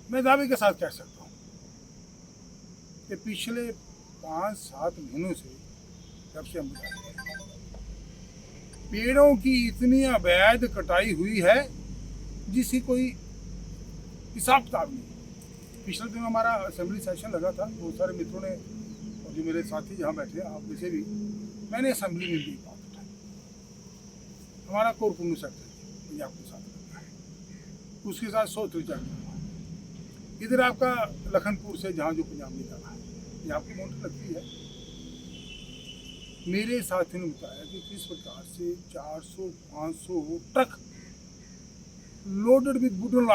मैं दावे के साथ कह सकता हूँ कि पिछले 5-7 महीनों से जब से हम पेड़ों की इतनी अवैध कटाई हुई है जिसकी कोई हिसाब किताब नहीं। पिछले दिन हमारा असेंबली सेशन लगा था, बहुत सारे मित्रों ने और जो मेरे साथी जहाँ बैठे आप में से भी, मैंने असेंबली में भी बात उठाई। हमारा कोरकुंडू सेक्टर पंजाब के साथ लगता है, उसके साथ 100 त्रिचार इधर आपका लखनपुर से जहाँ जो पंजाब में जाना है, पंजाब की बाउंड्री लगती है। मेरे साथियों ने बताया कि किस प्रकार से 400-500 truck loaded with wooden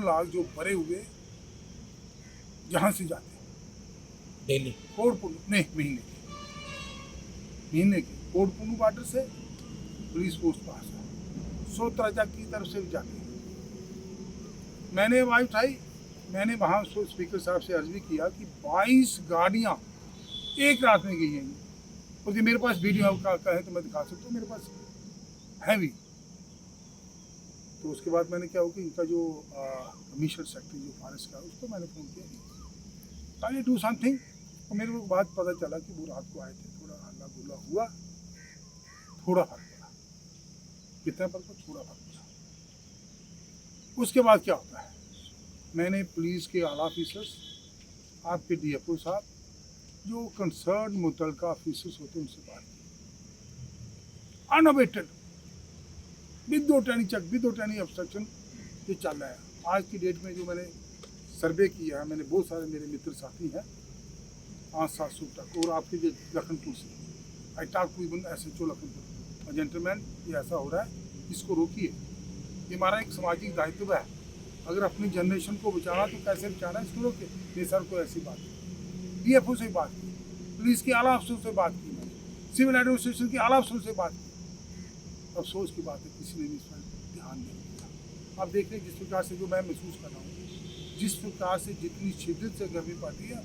logs जो भरे हुए जहाँ से जाते हैं डेली कोटपुंडू नहीं महीने के कोटपुंडू बॉर्डर से पुलिस पोस्ट पास है, सोत्राजा की तरफ से भी जाते हैं। मैंने आवाज उठाई, मैंने वहाँ स्पीकर साहब से अर्ज भी किया कि 22 गाड़ियाँ एक रात में गई हैं। और ये मेरे पास वीडियो का है तो मैं दिखा सकता हूँ, मेरे पास है भी। तो उसके बाद मैंने क्या हो कि इनका जो कमिश्नर सेक्रेटरी जो फॉरेस्ट का, उसको मैंने फ़ोन किया, कैन यू डू समथिंग। और मेरे को बात पता चला कि वो रात को आए थे, थोड़ा हल्ला गुल्ला हुआ, थोड़ा फर्क पड़ा। कितना फर्क पड़ा? थोड़ा फर्क पड़ा। उसके बाद क्या होता है, मैंने पुलिस के आला ऑफिसर्स, आपके डीएफओ साहब, जो कंसर्न मुतलका ऑफिसर्स होते हैं, उनसे बात की। Unabated without any check, without any obstruction ये चल रहा है। आज की डेट में जो मैंने सर्वे किया है, मैंने बहुत सारे मेरे मित्र साथी हैं, 500-700 तक। और आपके जो लखनपुर से I talk to even SHO Lakhanpur, gentleman ये ऐसा हो रहा है, इसको रोकिए। ये हमारा एक सामाजिक दायित्व है। अगर अपनी जनरेशन को बचाना तो कैसे बचाना, इसको रोके। ये सर को ऐसी बात की, DFO से बात की, पुलिस के आला अफसरों से बात की, मैंने सिविल एडमिनिस्ट्रेशन के आला अफसरों से बात की। अफसोस की बात है किसी ने भी इस पर ध्यान नहीं दिया। आप देख रहे हैं जिस प्रकार से जो मैं महसूस कर रहा हूँ, जिस प्रकार से जितनी शिद्दत से गर्मी पड़ती है,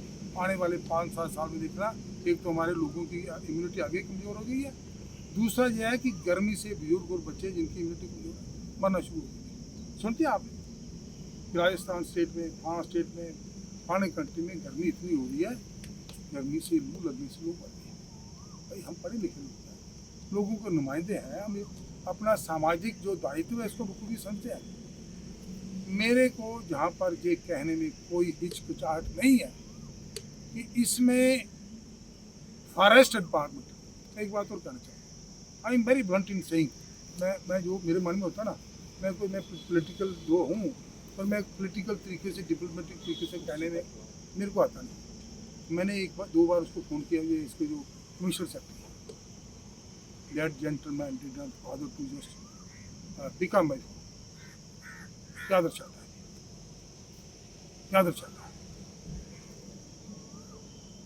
आने वाले 5-7 साल में देखना, एक तो हमारे लोगों की इम्यूनिटी आगे कमज़ोर हो गई है, दूसरा यह है कि गर्मी से बुजुर्ग और बच्चे जिनकी इम्यूनिटी कमज़ोर है मरना शुरू हो गई। सुनते हैं आप राजस्थान स्टेट में, 5 स्टेट में, फॉरेन कंट्री में गर्मी इतनी हो रही है, गर्मी से लू लगने से लोग मर रहे हैं। भाई हम पढ़े लिखे लोग हैं, लोगों के नुमाइंदे हैं, हम अपना सामाजिक जो दायित्व है इसको बखूबी समझते हैं। मेरे को जहाँ पर ये कहने में कोई हिचकिचाहट नहीं है कि इसमें फॉरेस्ट डिपार्टमेंट, एक बात और कहना चाहूँगा, I am very blunt in saying, मैं जो मेरे मन में होता ना, मैं पॉलिटिकल जो हूँ, पर मैं पॉलिटिकल तरीके से, डिप्लोमेटिक तरीके से कहने में मेरे को आता नहीं। मैंने 1-2 बार उसको फ़ोन किया, ये इसके जो commissioner secretary, that gentleman did not bother to just pick up my phone. क्या दर्शाता है, क्या दर्शाता है?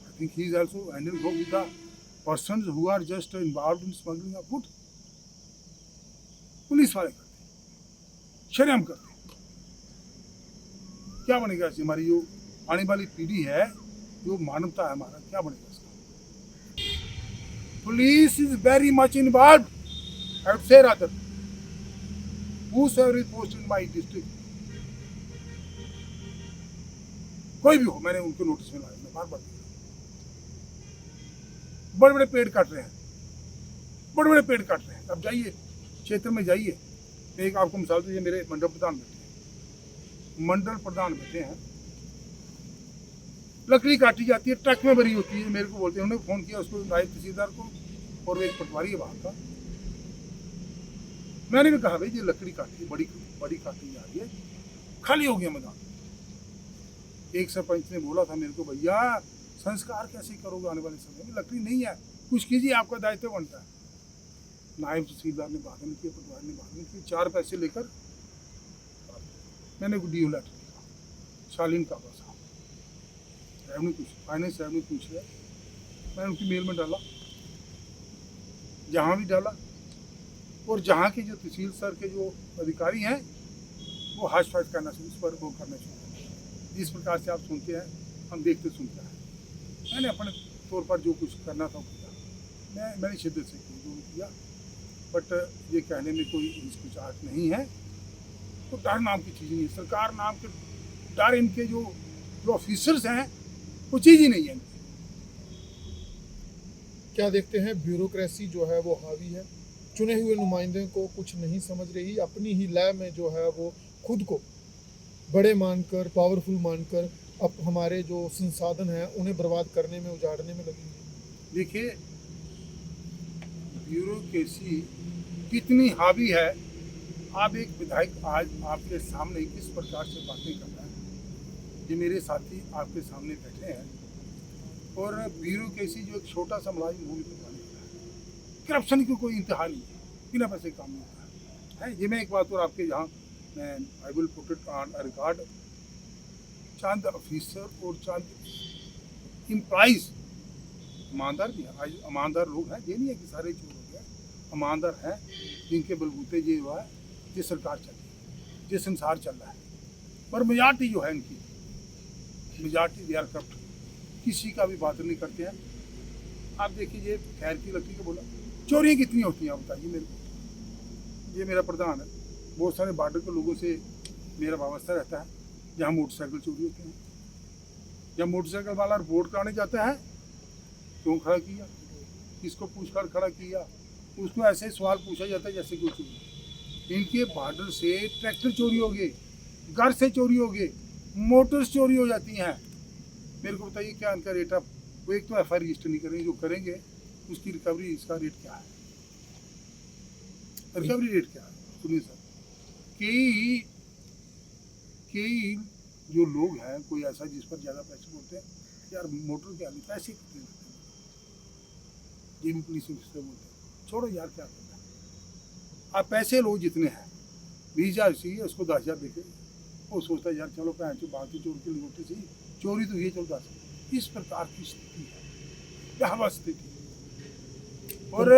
I think he is also handling with the persons who are just involved in smuggling of food. Police वाले करते हैं, शर्म करते हैं। क्या बनेगा इससे? हमारी जो आने वाली पीढ़ी है, जो मानवता है हमारा, क्या बनेगा? Police is very much involved. I would say rather, whosoever is posted in my district, कोई भी हो, मैंने उनको नोटिस में लाया, मैं बार-बार बड़े-बड़े पेड़ काट रहे हैं, बड़े-बड़े पेड़ काट रहे हैं। अब जाइए क्षेत्र में जाइए, एक आपको मिसाल दीजिए, मेरे मंडल प्रधान बैठे हैं, लकड़ी काटी जाती है, ट्रक में भरी होती है। मेरे को बोलते हैं, उन्होंने फ़ोन किया उसको, नायब तहसीलदार को, और एक पटवारी है वहाँ का। मैंने भी कहा भाई ये लकड़ी काटी, बड़ी काटी जा रही है, खाली हो गया मैदान। एक सरपंच ने बोला था मेरे को, भैया संस्कार कैसे करोगे आने वाले समय में, लकड़ी नहीं है, कुछ कीजिए, आपका दायित्व बनता है। नायब तहसीलदार ने बात नहीं किया, पटवारी ने बात नहीं की, 4 पैसे लेकर मैंने DO लेटर लिखा, शालीन काबा साहब, रेवन्यू कुछ फाइनेंस रेवन्यू पूछ लिया, मैंने उनकी मेल में डाला, जहाँ भी डाला। और जहाँ के जो तहसील स्तर के जो अधिकारी हैं, वो हाश फाश करना शुरू, उस पर वो करना शुरू। जिस प्रकार से आप सुनते हैं, हम देखते सुनते हैं। मैंने अपने तौर पर जो कुछ करना था किया, मैंने शिद्दत से जो किया, बट ये कहने में कोई हिचकिचाहट नहीं है तो डर नाम की चीज़ नहीं है। सरकार नाम के डर इनके जो ऑफिसर्स हैं वो चीज़ ही नहीं है। क्या देखते हैं ब्यूरोक्रेसी जो है वो हावी है, चुने हुए नुमाइंदे को कुछ नहीं समझ रही, अपनी ही लय में जो है वो खुद को बड़े मानकर, पावरफुल मानकर अब हमारे जो संसाधन हैं उन्हें बर्बाद करने में, उजाड़ने में लगी है। देखिए ब्यूरोक्रेसी कितनी हावी है। आप एक विधायक आज आपके सामने किस प्रकार से बातें कर रहे हैं, ये मेरे साथी आपके सामने बैठे हैं और ब्यूरोक्रेसी जो एक छोटा सा मुलाजिम भूमि पर है, करप्शन की कोई इंतहा नहीं है, बिना पैसे काम नहीं होता है। ये मैं एक बात और आपके यहाँ मैं I will put it on record, Chand officer और चंद एम्प्लॉइज ईमानदार भी है। आज ईमानदार लोग हैं, ये नहीं है कि सारे चोर हो गए, ईमानदार हैं जिनके बलबूते ये हुआ है, ये सरकार चल रही है, ये संसार चल रहा है। पर मेजॉरिटी जो है इनकी, मेजॉरिटी दे आर करप्ट, किसी का भी बात नहीं करते हैं। आप देखिए ये खैर की लकड़ी का बोला, चोरियाँ कितनी होती हैं आप बताइए मेरे को। ये मेरा प्रधान है, बहुत सारे बॉर्डर के लोगों से मेरा वाबस्ता रहता है, जहाँ मोटरसाइकिल चोरी होते हैं, जब मोटरसाइकिल वाला रिपोर्ट कराने जाता है क्यों खड़ा किया, किसको पूछकर खड़ा किया, उसको ऐसे सवाल पूछा जाता है जैसे कोई चोरी। इनके बॉर्डर से ट्रैक्टर चोरी हो गए, घर से चोरी हो गए, मोटर्स चोरी हो जाती हैं। मेरे को बताइए क्या इनका रेट ऑफ, वो एक तो एफ आई आर रजिस्टर नहीं करेंगे, जो करेंगे उसकी रिकवरी, इसका रेट क्या है, रिकवरी रेट क्या है। सुनिए सर, कई जो लोग हैं, कोई ऐसा जिस पर ज़्यादा पैसे बोलते हैं, यार मोटर के आगे पैसे कितने लगते हैं, ये भी पुलिस ऑफिसर बोलते हैं, छोड़ो यार क्या करना है, आप पैसे लो जितने हैं, 20,000 चाहिए उसको 10,000 देखे, वो सोचता है यार चलो पैसे बाकी चोर के लिगोटे चाहिए, चोरी तो ये 14,000। इस प्रकार की स्थिति है, क्या स्थिति। और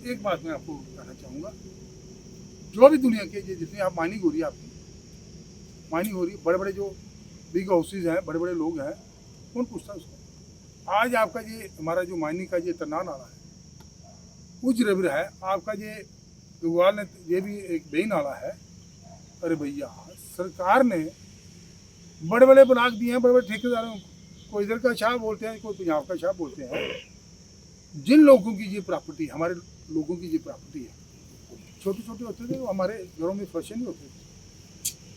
एक बात मैं आपको कहना चाहूँगा, जो भी दुनिया के जितनी आप माइनिंग हो रही है, आपकी माइनिंग हो रही है, बड़े बड़े जो बिग हाउसेज हैं, बड़े बड़े लोग हैं, कौन पूछता है उसको। आज आपका ये हमारा जो माइनिंग का ये तरना नाला है, उज रिवर है, आपका ये गंगवाल ने ये भी एक बेई नाला है। अरे भैया सरकार ने बड़े बड़े ब्लॉक दिए हैं, बड़े बड़े ठेकेदारों को, कोई इधर का शाह बोलते हैं, कोई पंजाब का शाह बोलते हैं। जिन लोगों की ये प्रॉपर्टी, हमारे लोगों की ये प्रॉपर्टी है, छोटे छोटे होते थे, वो हमारे घरों में फंसे नहीं होते थे,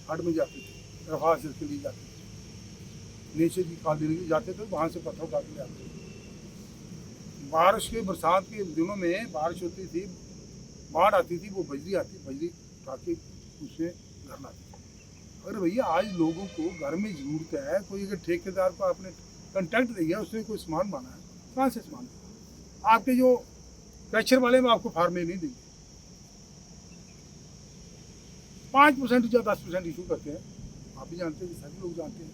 हाट में जाते थे, रफा के लिए जाते थे, नीचे की खाल देने के लिए जाते थे, वहाँ से पत्थर उठा के ले आते थे। बारिश के बरसात के दिनों में बारिश होती थी, बाढ़ आती थी, वो बजरी आती, बजरी उठा के उसमें घर लाते थे। अरे भैया आज लोगों को घर में जरूरत है, कोई अगर ठेकेदार को आपने कंटेक्ट दिया, उसने कोई सामान माना है, कहाँ से सामान, आपके जो क्रशर वाले में आपको फार्मे नहीं देंगे, 5% या 10% इशू करते हैं, आप भी जानते हैं, सभी लोग जानते हैं।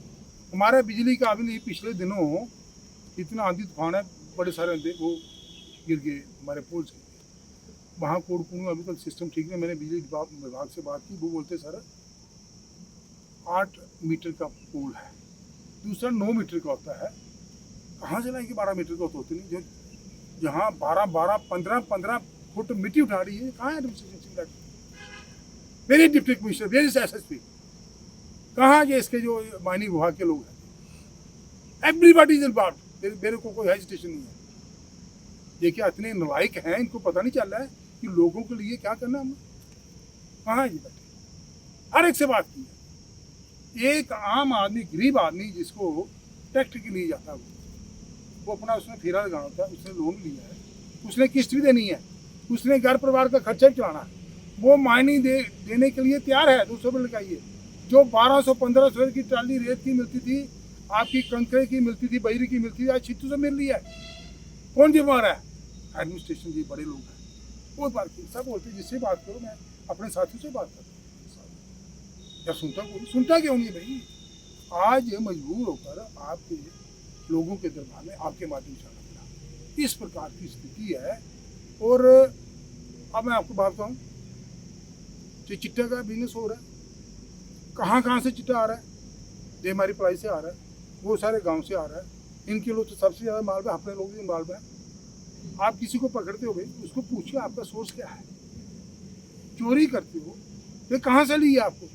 हमारे बिजली का अभी नहीं, पिछले दिनों इतना आंधी तूफान है, बड़े सारे वो गिर गए, हमारे पोल्स गिर गए, वहाँ कोडकुणु अभी तक सिस्टम ठीक नहीं। मैंने बिजली विभाग से बात की, वो बोलते सर 8 मीटर का पोल है, दूसरा 9 मीटर का होता है, कहाँ से लाएंगे 12 मीटर का, होते नहीं, जो जहाँ 12-15 फुट मिट्टी उठा रही है, कहाँ है administration, very deputy commissioner, very SSP, कहाँ ये इसके जो माइनिंग विभाग के लोग हैं, एवरीबॉडी इज इन्वॉल्व्ड, मेरे को कोई हेजिटेशन नहीं है। ये क्या इतने नालायक हैं, इनको पता नहीं चल रहा है कि लोगों के लिए क्या करना है, कहाँ ये बैठे, हर एक से बात की है। एक आम आदमी, गरीब आदमी जिसको टैक्स के लिए जाता है, वो अपना उसने फेरा लगाना होता है, उसने लोन लिया है, उसने किस्त भी देनी है, उसने घर परिवार का खर्चा भी चलाना है, वो माइनिंग देने के लिए तैयार है। 200 रुपये लगाइए, जो 1200-1500 की ट्राली रेत की मिलती थी, आपकी कंकरे की मिलती थी, बजरी की मिलती थी, आज 600 मिल रही है। कौन जिम्मेवार है, एडमिनिस्ट्रेशन, जी बड़े लोग हैं। बहुत बात की, सब बोलते जिससे बात करो, मैं अपने साथियों से बात करता हूँ, जब सुनता क्यों नहीं भाई। आज मजबूर होकर आपके लोगों के दरबार में आपके माध्यम से आना पड़ा, इस प्रकार की स्थिति है। और अब मैं आपको बात कहूँ, जो चिट्टे का बिजनेस हो रहा है, कहाँ से चिट्टा आ रहा है, ये हमारी पढ़ाई से आ रहा है, वो सारे गांव से आ रहा है, इनके लोग तो सबसे ज़्यादा मालवा है, अपने लोग भी मालवा है। आप किसी को पकड़ते हो भाई, उसको पूछिए आपका सोर्स क्या है, चोरी करते हो ये कहाँ से ली है आपको?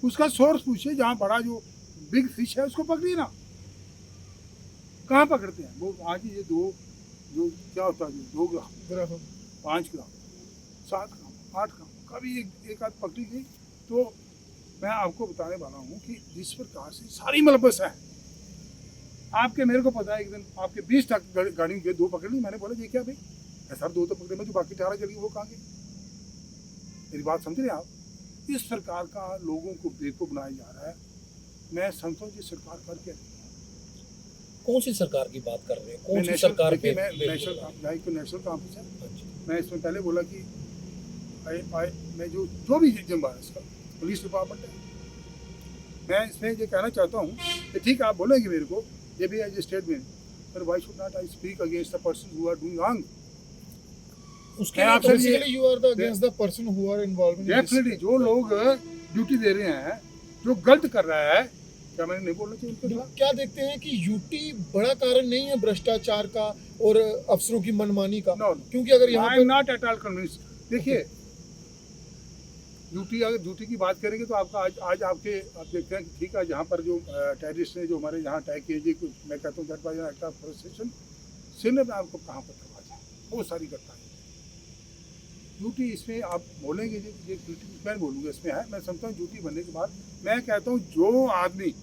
उसका सोर्स पूछिए, जहाँ बड़ा जो बिग फिश है उसको पकड़िए ना। कहाँ पकड़ते हैं वो? आज ये दो जो क्या होता है, जो 2 ग्राम, 5 ग्राम, 7 ग्राम, 8 ग्राम, कभी एक आध पकड़ी गई। तो मैं आपको बताने वाला हूँ कि जिस प्रकार से सारी मलबस है आपके, मेरे को पता है एक दिन आपके 20 गाड़ियों के 2 पकड़ ली। मैंने बोला ये क्या भाई, ऐसा 2 तो पकड़े में, जो बाकी 18 चली वो कहाँ गई? मेरी बात समझ रहे हैं आप? इस सरकार का लोगों को बेवकूफ बनाया जा रहा है। मैं समझता हूँ कि सरकार कर क्या रही है। कौन सी सरकार की बात कर रहे हैं? कौन सी मैं सरकार देखिए, पे? मैं नेशनल कांफ्रेंस है, मैं इसमें पहले बोला कि मैं जो भी जिम्मेदार है इसका पुलिस डिपार्टमेंट है। मैं इसमें ये कहना चाहता हूँ कि ठीक है आप बोलेंगे मेरे को ये भी एज ए स्टेटमेंट, पर why should not I speak against the person who are doing wrong? उसके मैं लिए आपसे तो basically you are the against the person who are involved in definitely जो लोग ड्यूटी दे रहे हैं, जो गलत कर रहा है, क्या मैंने नहीं बोलना चाहिए उनके खिलाफ? क्या देखते हैं कि यूटी बड़ा कारण नहीं है भ्रष्टाचार का और अफसरों की मनमानी का? नो, क्योंकि अगर यहाँ आई एम पर नॉट एट ऑल कन्विंस। देखिए ड्यूटी, अगर ड्यूटी की बात करेंगे तो आपका आज आपके आप देखते हैं कि ठीक है, जहाँ पर जो टेररिस्ट ने जो हमारे यहाँ अटैक किए जी, मैं कहता हूँ that was an act of frustration. सिर में आपको कहाँ पर करवा जाए, बहुत सारी घटनाएं। ड्यूटी इसमें आप बोलेंगे जी, ये ड्यूटी मैं बोलूँगा इसमें है। मैं समझता हूँ ड्यूटी बनने के बाद मैं कहता हूँ जो आदमी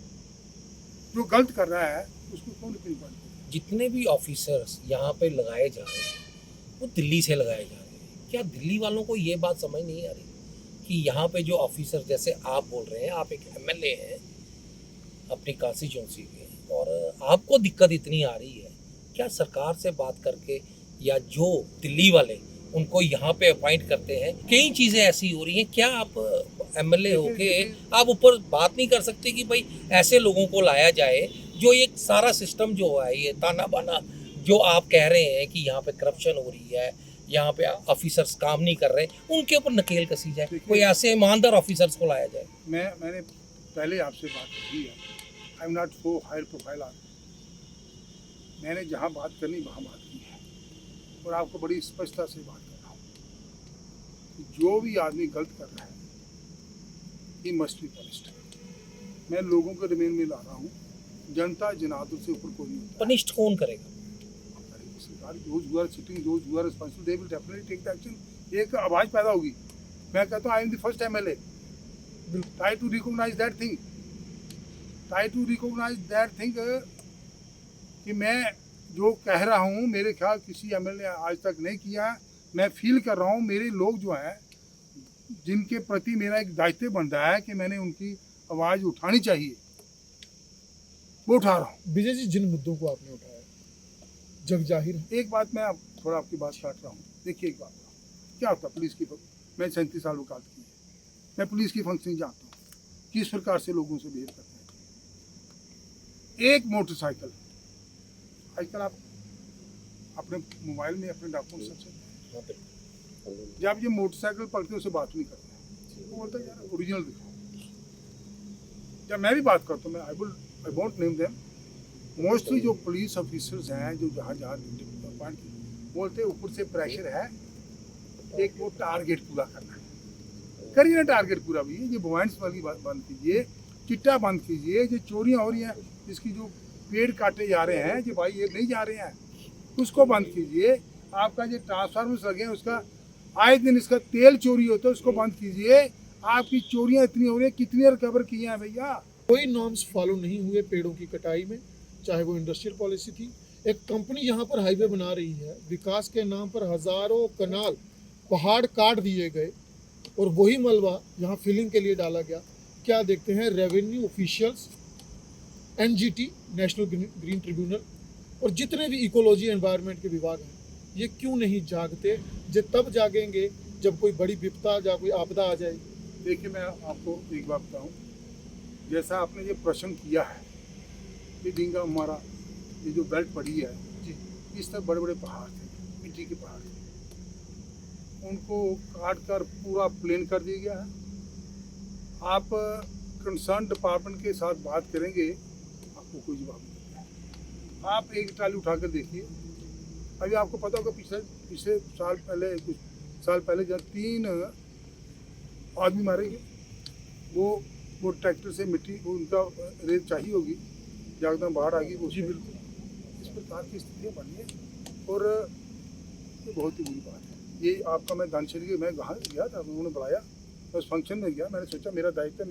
जो गलत कर रहा है उसको कौन अपनी बात? जितने भी ऑफिसर्स यहाँ पे लगाए जा रहे हैं वो दिल्ली से लगाए जा रहे हैं। क्या दिल्ली वालों को ये बात समझ नहीं आ रही कि यहाँ पे जो ऑफिसर, जैसे आप बोल रहे हैं, आप एक एमएलए हैं अपनी कॉन्स्टिट्यूंसी के, और आपको दिक्कत इतनी आ रही है, क्या सरकार से बात करके या जो दिल्ली वाले उनको यहाँ पे अपॉइंट करते हैं, कई चीज़ें ऐसी हो रही हैं, क्या आप एमएलए होके आप ऊपर बात नहीं कर सकते कि भाई ऐसे लोगों को लाया जाए जो ये सारा सिस्टम जो है, ये ताना बाना जो आप कह रहे हैं कि यहाँ पे करप्शन हो रही है, यहाँ पे ऑफिसर्स काम नहीं कर रहे, उनके ऊपर नकेल कसी जाए, कोई ऐसे ईमानदार ऑफिसर्स को लाया जाए? मैंने पहले आपसे बात की है, I am not so high profile आदमी। मैंने जहाँ बात करनी वहाँ बात की है, और आपको बड़ी स्पष्टता से बात कर रहा हूँ कि जो भी आदमी गलत कर रहा है ही मस्ट बी पनिश्ड। मैं लोगों को रिमेन में ला रहा हूँ, जनता जनार्दन से ऊपर कोई नहीं होता। पनिश्ड कौन करेगा? सरकार, those who are sitting, those who are responsible, they will definitely take the action। एक आवाज पैदा होगी। मैं कहता हूँ I am the first MLA, try to recognise that thing, try to recognise that thing कि मैं जो कह रहा हूँ मेरे ख्याल किसी एमएलए आज तक नहीं किया। मैं फील कर रहा हूँ मेरे लोग जो हैं जिनके प्रति मेरा एक दायित्व बन रहा है कि मैंने उनकी आवाज़ उठानी चाहिए, वो उठा रहा हूँ। विजय जी, जिन मुद्दों को आपने उठाया जग जाहिर है। एक बात मैं आप थोड़ा आपकी बात काट रहा हूँ। देखिए एक बात क्या होता है पुलिस की, मैं 37 साल वकालत की है, मैं पुलिस की फंक्शनिंग जानता हूँ, किस प्रकार से लोगों से बिहेव करते हैं। एक मोटरसाइकिल, आजकल आप अपने मोबाइल में अपने डॉक्यूमेंट सर्च करते हैं, जब ये मोटरसाइकिल पकड़ते हैं उससे बात नहीं करते हैं, वो बोलता है यार ओरिजिनल दिखाओ। जब मैं भी बात करता हूँ, मैं I won't name them, mostly जो पुलिस ऑफिसर्स हैं जो जहाँ जहाँ पॉइंट बोलते हैं ऊपर से प्रेशर है, एक वो टारगेट पूरा करना है, करिए ना टारगेट पूरा भी। ये बॉइंट्स वाली बात बंद कीजिए, चिट्टा बंद कीजिए, जो चोरियाँ हो रही हैं, इसकी जो पेड़ काटे जा रहे हैं, जो भाई ये नहीं जा रहे हैं, उसको बंद कीजिए। आपका जो ट्रांसफार्मर्स लगे हैं उसका आए दिन इसका तेल चोरी होता है, उसको बंद कीजिए। आपकी चोरियाँ इतनी हो रही हैं, कितनी रिकवर किए हैं भैया? कोई नॉर्म्स फॉलो नहीं हुए पेड़ों की कटाई में, चाहे वो इंडस्ट्रियल पॉलिसी थी। एक कंपनी यहाँ पर हाईवे बना रही है, विकास के नाम पर हजारों कनाल पहाड़ काट दिए गए और वही मलबा यहाँ फिलिंग के लिए डाला गया। क्या देखते हैं revenue officials, NGT national green tribunal और जितने भी इकोलॉजी एनवायरनमेंट के विभाग हैं, ये क्यों नहीं जागते? जो तब जागेंगे जब कोई बड़ी विपदा या कोई आपदा आ जाए। देखिए मैं आपको एक बात बताऊँ, जैसा आपने ये प्रश्न किया है, ये डिंगा हमारा ये जो बेल्ट पड़ी है जी, इस तरह बड़े बड़े पहाड़ थे, मिट्टी के पहाड़ थे, उनको काट कर पूरा प्लेन कर दिया गया है। आप कंसर्न डिपार्टमेंट के साथ बात करेंगे, आपको कोई जवाब नहीं देगा। आप एक ट्राली उठा कर देखिए, अभी आपको पता होगा पिछले साल पहले, कुछ साल पहले जब 3 आदमी मारेंगे, वो ट्रैक्टर से मिट्टी उनका रेत चाहिए होगी, जहाँ बाढ़ आ गई वो। जी बिल्कुल। इस प्रकार की स्थितियाँ बनी है और ये बहुत ही बुरी बात है। ये आपका मैं दानशरी के मैं वहाँ गया था, उन्होंने बुलाया, मैं उस फंक्शन में गया। मैंने सोचा मेरा दायित्व है,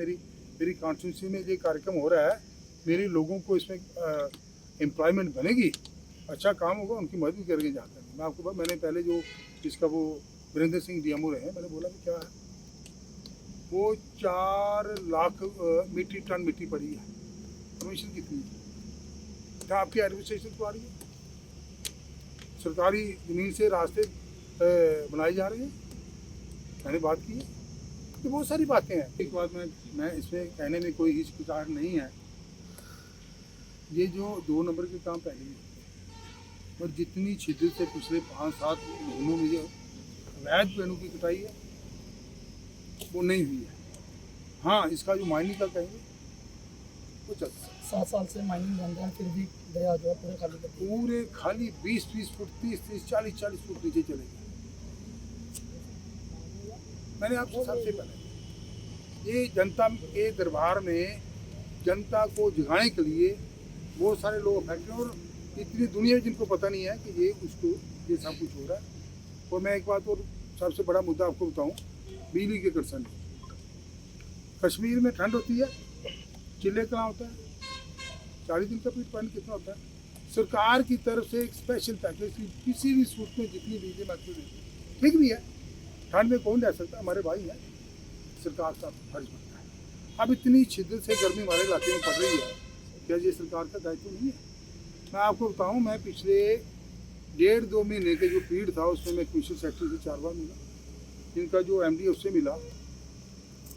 मेरी कॉन्स्टिट्यूंसी में ये कार्यक्रम हो रहा है, मेरे लोगों को इसमें एम्प्लॉयमेंट बनेगी, अच्छा काम होगा, उनकी मदद भी करके जाता है। मैं आपको मैंने पहले जो इसका वो वीरेंद्र सिंह डीएमओ रहे हैं, मैंने बोला कि क्या है, वो 4 लाख मीट्रिक टन मिट्टी पड़ी है, परमिशन कितनी है? क्या आपकी एडमिनिस्ट्रेशन को आ रही है? सरकारी ज़मीन से रास्ते बनाए जा रहे हैं, मैंने बात की है। ये बहुत सारी बातें हैं। एक बात मैं इसमें कहने में कोई हिचकिचाहट नहीं है, ये जो 2 नंबर के काम पहले ही होते हैं और जितनी शिद्दत से पिछले 5-7 महीनों में जो अवैध पेड़ों की कटाई है वो नहीं हुई है। हाँ, इसका जो माइनिंग का कहेंगे वो चलता है। 7 साल से माइनिंग बंद है, फिर भी दरिया जो है पूरे खाली कर दिए। पूरे खाली 20-20 फुट, 30-30, 40-40 फुट नीचे चले गए। मैंने आपसे सबसे पहले ये जनता के दरबार में जनता को जगाने के लिए बहुत सारे लोग अफेक्ट हैं और इतनी दुनिया जिनको पता नहीं है कि ये ये सब कुछ हो रहा है। और मैं एक बात और सबसे बड़ा मुद्दा आपको बताऊं, बिजली के कंसर्न। कश्मीर में ठंड होती है, चिल्ले कहाँ होता है, 40 दिन का पीट पॉइंट कितना होता है। सरकार की तरफ से एक स्पेशल पैकेज किसी भी सूट में जितनी बिजली मैक्सिम देती ठीक भी है, ठंड में कौन रह सकता है, हमारे भाई हैं, सरकार का फर्ज बनता है। अब इतनी शिद्दत से गर्मी हमारे इलाके में पड़ रही है, क्या ये सरकार का दायित्व नहीं है? मैं आपको बताऊं, मैं पिछले 1.5-2 महीने के जो पीरियड था उसमें मैं कमिश्नर सेक्रेटरी से 4 बार मिला, इनका जो MD उससे मिला।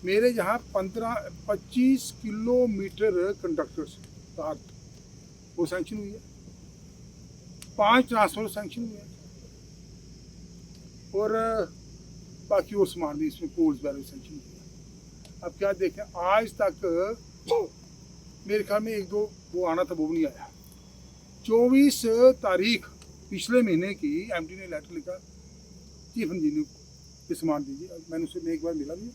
मेरे यहाँ 25 किलोमीटर कंडक्टर्स तार वो सैंक्शन हुई है, 5 ट्रांसफार्मर सैंक्शन हुए हैं और बाकी और सामान भी इसमें पोल्स वगैरह सैंक्शन हुए हैं। अब क्या देखें, आज तक मेरे ख्याल में 1-2 वो आना था, वो भी नहीं आया। 24 तारीख पिछले महीने की MD ने लेटर लिखा चीफ इंजीनियर को, ये सामान दीजिए। मैंने उससे एक बार मिला भी,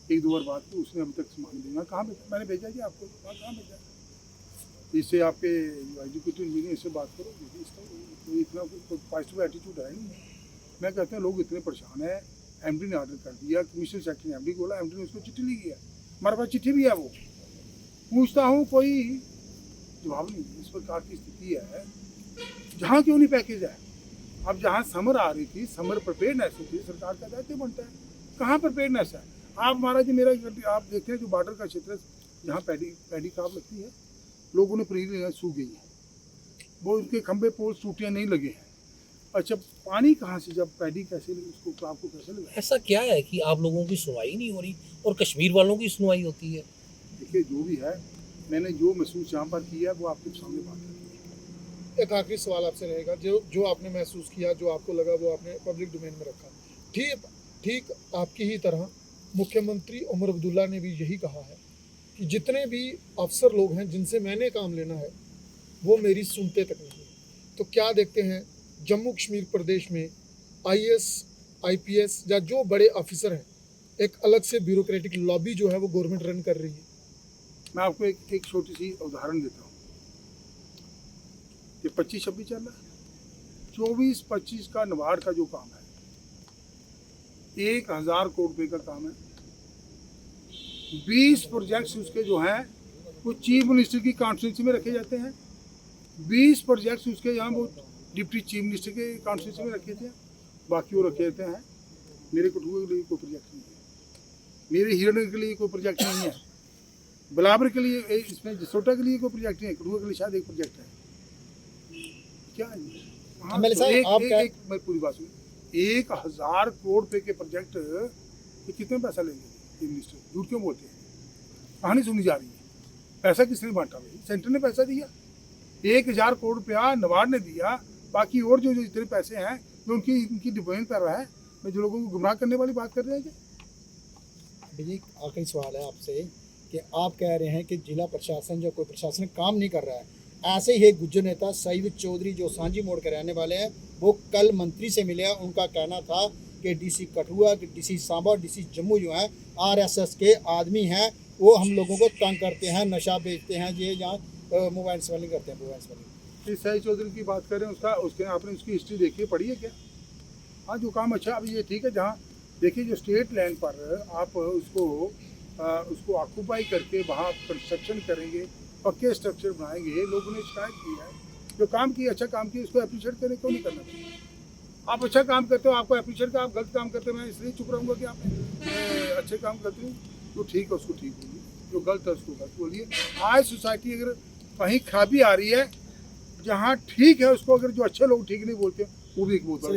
1-2 बार बात की, उसने अभी तक सामान देना कहाँ भेजा, मैंने भेजा जी आपको, कहाँ भेजा? इससे आपके एग्जीक्यूटिव इंजीनियर से बात करो, इसका कोई इतना पॉजिटिव एटीट्यूड है नहीं। मैं कहता हूँ लोग इतने परेशान हैं, MD ने ऑर्डर कर दिया, कमिश्नर सेक्रेटरी ने MD को बोला, MD ने उसको चिट्ठी लिखी है, हमारे पास चिट्ठी भी है, वो पूछता हूँ कोई जवाब नहीं। इस प्रकार की स्थिति है, जहाँ क्यों नहीं पैकेज है। अब जहाँ समर आ रही थी, समर प्रिपेयरनेस होती है, सरकार का दायित्व बनता है, कहाँ प्रिपेयरनेस है? आप हमारा जो मेरा आप देखते हैं जो बॉर्डर का क्षेत्र है, जहाँ पैडी क्रॉप लगती है, लोगों ने पनीर सूख गई है, वो उनके खंबे पोल टूटियाँ नहीं लगे हैं। अच्छा, पानी कहाँ से, जब पैडी कैसे उसको क्रॉप को कैसे लगा? ऐसा क्या है कि आप लोगों की सुनवाई नहीं हो रही और कश्मीर वालों की सुनवाई होती है? देखिए, जो भी है, मैंने जो महसूस यहाँ पर किया वो आपके सामने बात कर। एक आखिरी सवाल आपसे रहेगा, जो आपने महसूस किया, जो आपको लगा, वो आपने पब्लिक डोमेन में रखा। ठीक आपकी ही तरह मुख्यमंत्री उमर अब्दुल्ला ने भी यही कहा है कि जितने भी अफसर लोग हैं जिनसे मैंने काम लेना है वो मेरी सुनते तक नहीं है। तो क्या देखते हैं जम्मू कश्मीर प्रदेश में IAS IPS या जो बड़े ऑफिसर हैं, एक अलग से ब्यूरोक्रेटिक लॉबी जो है वो गवर्नमेंट रन कर रही है। मैं आपको एक छोटी सी उदाहरण देता हूँ। ये 25-26 चल रहा है, 24-25 का नबार्ड का जो काम है, 1000 करोड़ रुपये का काम है। 20 प्रोजेक्ट्स उसके जो हैं वो चीफ मिनिस्टर की कॉन्स्टिट्यूंसी में रखे जाते हैं। 20 प्रोजेक्ट्स उसके यहाँ वो डिप्टी चीफ मिनिस्टर के कॉन्स्टिट्यूंसी में रखे थे, बाकी वो रखे रहते हैं। मेरे कठुआ के लिए कोई प्रोजेक्ट नहीं है, मेरे हिरण के लिए कोई प्रोजेक्ट नहीं है, बलाबर के लिए, इसमें जसोटा के लिए कोई प्रोजेक्ट नहीं है, कठुआ के लिए शायद एक प्रोजेक्ट है। क्या है मैं पूरी बात सुनी, 1000 करोड़ रुपए के प्रोजेक्ट ये कितने पैसा लेंगे चीफ मिनिस्टर? झूठ क्यों बोलते हैं? कहानी सुनी जा रही है। पैसा किसने बांटा भाई? सेंटर ने पैसा दिया, 1000 करोड़ रुपया नबार्ड ने दिया, बाकी और जो जितने पैसे हैं जो उनकी डिपेंड कर रहा है, मैं जो लोगों को गुमराह करने वाली बात कर रहे हैं। जी, आखिरी सवाल है आपसे कि आप कह रहे हैं कि जिला प्रशासन जो कोई प्रशासनिक काम नहीं कर रहा है, ऐसे ही एक गुज्जर नेता सईद चौधरी जो सांझी मोड़ के रहने वाले हैं, वो कल मंत्री से मिले हैं। उनका कहना था कि डीसी कठुआ, कि डीसी सांबा, डीसी जम्मू जो है आरएसएस के आदमी हैं, वो हम लोगों को तंग करते हैं, नशा बेचते हैं, ये यहाँ मोबाइल स्मगलिंग करते हैं, मोबाइल स्मगलिंग। इस साई चौधरी की बात करें, उसके आपने उसकी हिस्ट्री देखी है, पढ़ी है क्या? हाँ, जो काम अच्छा, अभी ये ठीक है, जहाँ देखिए जो स्टेट लैंड पर आप उसको ऑक्यूपाई करके वहाँ कंस्ट्रक्शन करेंगे, पक्के स्ट्रक्चर बनाएंगे, लोगों ने शिकायत की है, जो काम किया अच्छा काम किया, उसको अप्रिशिएट करने क्यों नहीं करना चाहिए? आप अच्छा काम करते हो, आपको अप्रिशिएट का, आप गलत काम करते हो, मैं इसलिए चुप रहूँगा कि आप अच्छे काम करते हो, जो ठीक है उसको ठीक बोलिए, जो गलत है उसको गलत बोलिए। आज सोसाइटी अगर कहीं खराबी आ रही है, जहाँ ठीक है उसको अगर जो अच्छे लोग ठीक नहीं बोलते, वो भी एक बहुत बड़ा